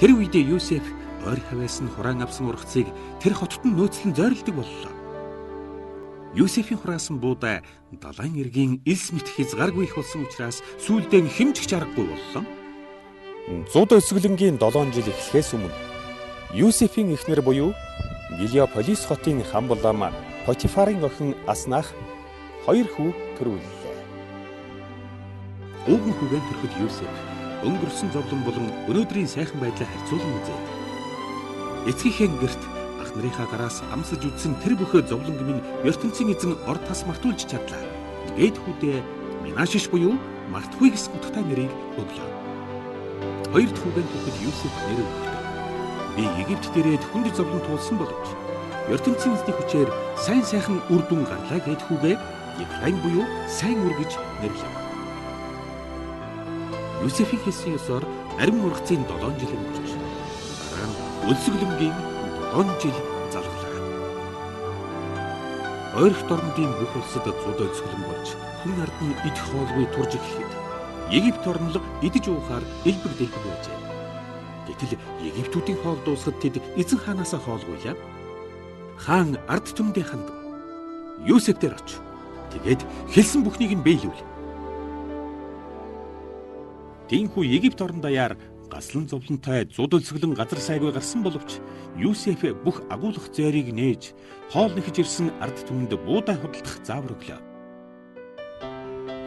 Тэр үед Юсеф ойр хавьяас нь хураан авсан ургацыг тэр хотод нь нөөцлөн зойролдог боллоо. Юсефийн хураасан буудай далайн эргийн элс мэт хязгааргүй их болсон учраас сүүлдээ хэмжих чаргагүй боллоо. Зуд өсгөлөнгийн 7 жил эхлэхээс өмнө Юсефийн эхнэр буюу Гилеополис хотын хан булаам Потифарын охин Аснах 2 хүү төрүүллээ. Өвгөн хүүгэн төрөхөд Юсеф өнгөрсөн зовлон болон өнөөдрийн сайхан байдлаа харьцуулан үзээ. Эцгийнхээ гэрт ах нарынхаа гараас амсаж үдсэн тэр бүхэ зовлон гмийн ертөнцийн эзэн ор тас мартуулж чадлаа. Гээд хүүдээ Минашиш буюу мартахгүй гэсэн утгатай нэрийг өглөө. Хоёр дахь хүүгэн төрөхөд Юсеф нэр өгдөө. Би Египт дээрээ хүнд зовлон туулсан боловч ертөнцийн эзний хүчээр сайн сайхан үр дүн гарлаа гээд хүүгээ Ефраим буюу сайн үр гэж нэрлэв. Юсефийн хэлсэн ёсоор ариун ургацын 7 жил өнгөрч дараа нь өлсгөлөнгийн 7 жил залглаа. Ойрхон орнуудын бүх улсад зуд өлсгөлөн болж хүн ард нь идэх хоолгүй турж эхлэхэд Египт орн л идэж уухаар элбэг дэлбэг байжээ. Гэтэл Египтүүдийн хоол дуусахад тэд эзэн хаанаас хоолгуйлаа. Хаан ард түмэндээ хандан Юсеф дээр оч. Тэгээд хэлсэн бүхнийг нь биелүүл. Тиймхүү Египт орн даяар гаслан зовлонтой зуд өлсгөлөн газар сайгүй гарсан боловч Юсеф бүх агуулгах зойрыг нээж хоол нэхэж ирсэн ард түмэнд буудай худалдах заавар өглөө.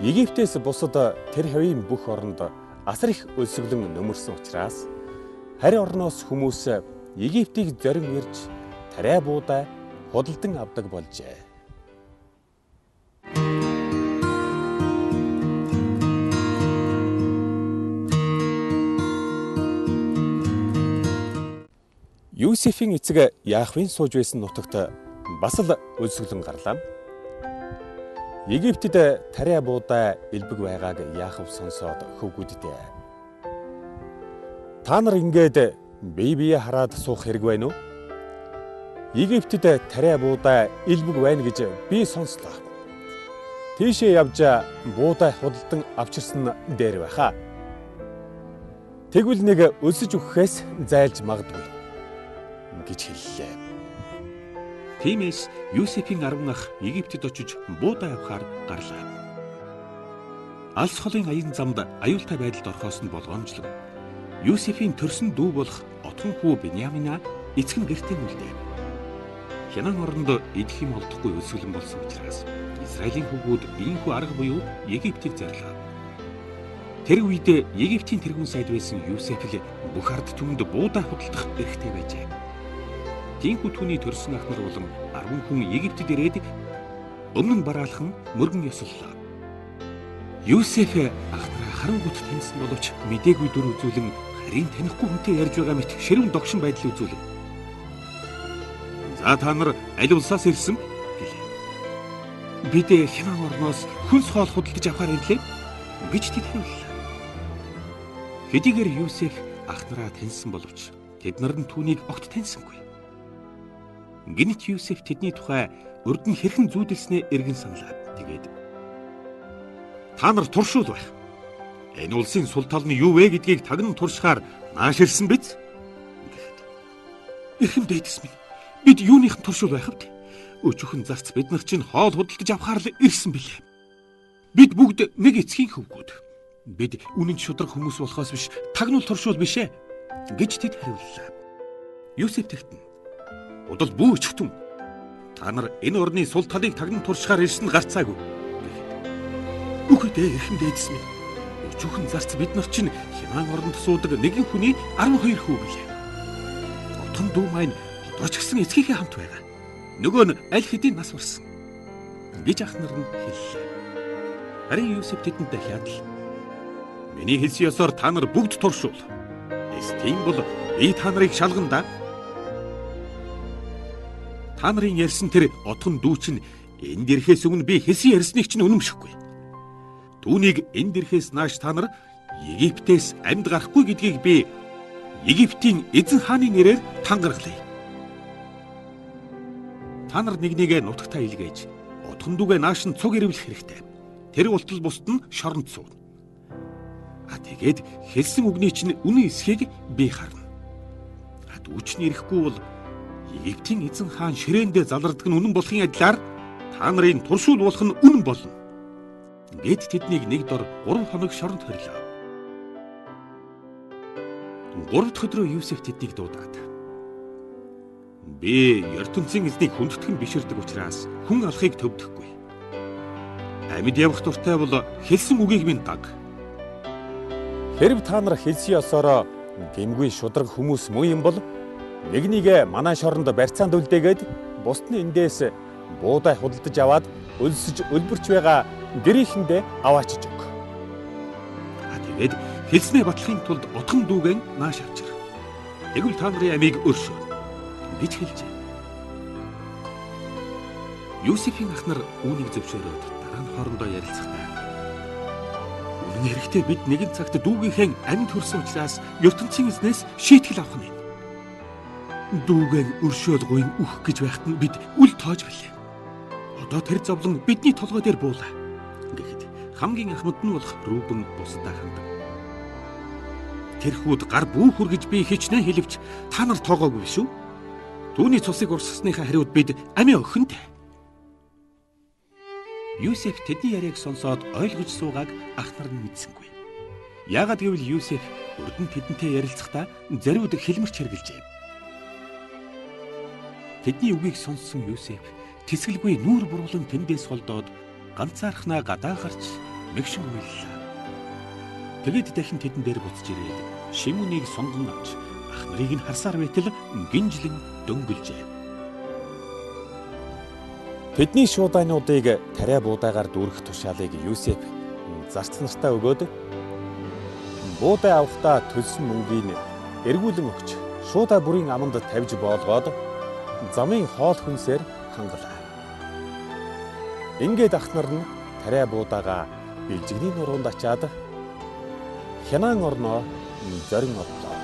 Египтээс бусад тэр хавийн бүх оронд асар их өлсгөлөн нөмөрсөн учраас харь орноос хүмүүс Египтийг зорин ирж тариа буудай худалдан авдаг болжээ. Юсефийн эцэг Яахвын сууж байсан нутагт бас л өлсгөлөн гарлаа. Египтэд тариа буудай элбэг байгааг Яахв сонсоод хөвгүүддээ. Та нар ингээд бие хараад суух хэрэг байна уу? Египтэд тариа буудай элбэг байна гэж би сонслоо. Тийшээ явж буудай худалдан авчирсан дээр байхаа. Тэгвэл нэг өлсөж өгөхөөс зайлж магадгүй гэж хэллээ. Тиймээс Юсефийн 10 ах Египтэд очиж буудай авахар гарлаа. Алс холын аян замд аюултай байдалд орхоос нь болгоомжлог. Юсефийн төрсөн дүү болох отгон хүү Биньямина эцэг нь гэртээ үлдээ. Хянан оронд идэх юм олдохгүй өлсгөлөн болсон учраас Израилийн хүүгүүд ийхүү арга буюу Египтийг зарлаа. Тэр үед Египтийн тэргүүн сайд байсан Юсеф л бүх ард түмэнд буудай худалдах эрхтэй байжээ. Тиймхүү түүний төрсөн ах нар болон 10 хүн Египтэд ирээд өмнө нь бараалхан мөргөн ёслолоо. Юсеф ах нараа харангуут таньсан боловч мдээгүй дүр үзүүлэн харин танихгүй хүнтэй ярьж байгаа мэт ширүүн догшин байдал үзүүлв. За та нар аль улсаас ирсэн гэлээ. Бид хянан орноос хүнс хоол худалдаж авахар ирлээ гэж тэд хариуллаа. Хэдийгээр Юсеф ах нараа таньсан боловч тэд нар нь түүнийг огт таньсангүй. Гэнэт Юсеф тэдний тухай урд нь хэрхэн зүүдэлснээ эргэн саналаа. Тэгээд та нар туршуул байх. Энэ улсын сул тал нь юу вэ гэдгийг тагнан туршихаар нааш ирсэн биз? Эрхэм дээдэс минь, бид юуных нь туршуул байх вэ? Өчүүхэн зарц бид нар чинь хоол худалдаж авахаар л ирсэн билээ. Бид бүгд нэг эцгийн хөвгүүд. Бид үнэн шудраг хүмүүс болохоос биш, тагнуул туршуул биш ээ гэж тэд хариуллаа. Юсеф тэгтэн удал бүү өчтөн. Та нар энэ орны сул талыг тагнан туршихаар ирсэн гарцаагүй. Үгүй дээ эрхэм дээдэс минь. Өчүүхэн зарц бид нар чинь хянан оронд суудаг нэгэн хүний 12 хүү билээ. Отон дүү маань одооч гисэн эцгийнхээ хамт байгаа. Нөгөө нь аль хэдийн нас барсан гэж ах нар нь хэллээ. Харин Юсеф тэдэнд дахиад л миний хэлсэн ёсоор та нар бүгд туршуул. Тийм бол би та нарыг шалгана да. Та нарын ярьсан тэр отгон дүү чинь энд ирэхээс өмнө би хэлсэн ярьсныг чинь үнэмшихгүй. Түүнийг энд ирэхээс нааш та нар Египтээс амьд гарахгүй гэдгийг би Египтийн эзэн хааны нэрээр тангаргалъя. Та нар нэгнийгээ нутагтаа илгээж отгон дүүгээ нааш нь цуг ирвэлэх хэрэгтэй. Тэр ултал бусд нь шоронд сууна. Тэгээд хэлсэн үгний чинь үнэн эсхийг би харна үчний ирэхгүй бол Египтийн эзэн хаан ширээндээ залардаг нь үнэн болохын адилаар та нарын туршуул болох нь үнэн болно. Гэт тэднийг нэг дор 3 хоног шоронд хориглоо. 3 дахь өдрөө Юсеф тэднийг дуудаад би ертөнцийн эзнийг хүндэтгэн биширдэг учраас хүн алахыг төвдөхгүй. Амьд явах дуртай бол хэлсэн үгийг минь даг. Хэрв та нар хэлсэн ёсороо гэмгүй шудраг хүмүүс муу юм бол нэгнийгээ манай шоронд барьцаанд үлдээгээд бусд нь эндээс буудай худалдаж аваад өлсөж өлбөрч байгаа гэрийнхэндээ аваачиж өг. Тэгээд хэлснээ батлахын тулд отхон дүүгэн нааш авчир. Тэгвэл та нарын амийг өршөөн гэж хэлжээ. Юсефийн ах нар үүнийг зөвшөөрөөд дараа нь хоорондоо ярилцахдаа үнэн хэрэгтээ бид нэгэн цагт дүүгийнхээ амьд хөрсөн учраас ертөнцийн эзнээс шийтгэл авах нь. Дүүгэн өршөөл гуйн үх гэж байхад нь бид үл тоож билээ. Одоо тэр зовлон бидний толгой дээр буулаа. Гэхэд хамгийн ахмад нь болох Рубен бусдаа хандаг. Тэр хүүд гар бүү хүргэж би хичнээн хэлвч та нар тоогоогүй шүү. Түүний цусыг урсгасныхаа хариуд бид амиа өхөнтэй. Юсеф тэдний яриаг сонсоод ойлгож суугааг ах нар нь мэдсэнгүй. Яагад гэвэл Юсеф урд нь тэдэнтэй ярилцахдаа зариуд хэлмэрч хэрглэжээ. Тэдний үгийг сонссон Юсеф тэсгэлгүй нүүр буруулан тэндээс холдоод ганцаархнаа гадаа гарч мэгшин уйллаа. Тэгээд дахин тэдэн дээр буцаж ирээд Шимонийг сонгон авч ах нарыг нь харсаар байтал гинжлэн дөнгөлжээ. Тэдний шуудаануудыг тариа буудаагаар дүүргэх тушаалыг Юсеф зарц нартаа өгөөд буудай авахдаа төлсөн мөнгийг эргүүлэн өгч шуудаа бүрийн аманд тавьж боолгоод замын хоол хүнсээр хангалаа. Ингээд ах нар нь тариа буудаага бэлжигний нуруунд ачаад Хянан орноо зорин одлоо.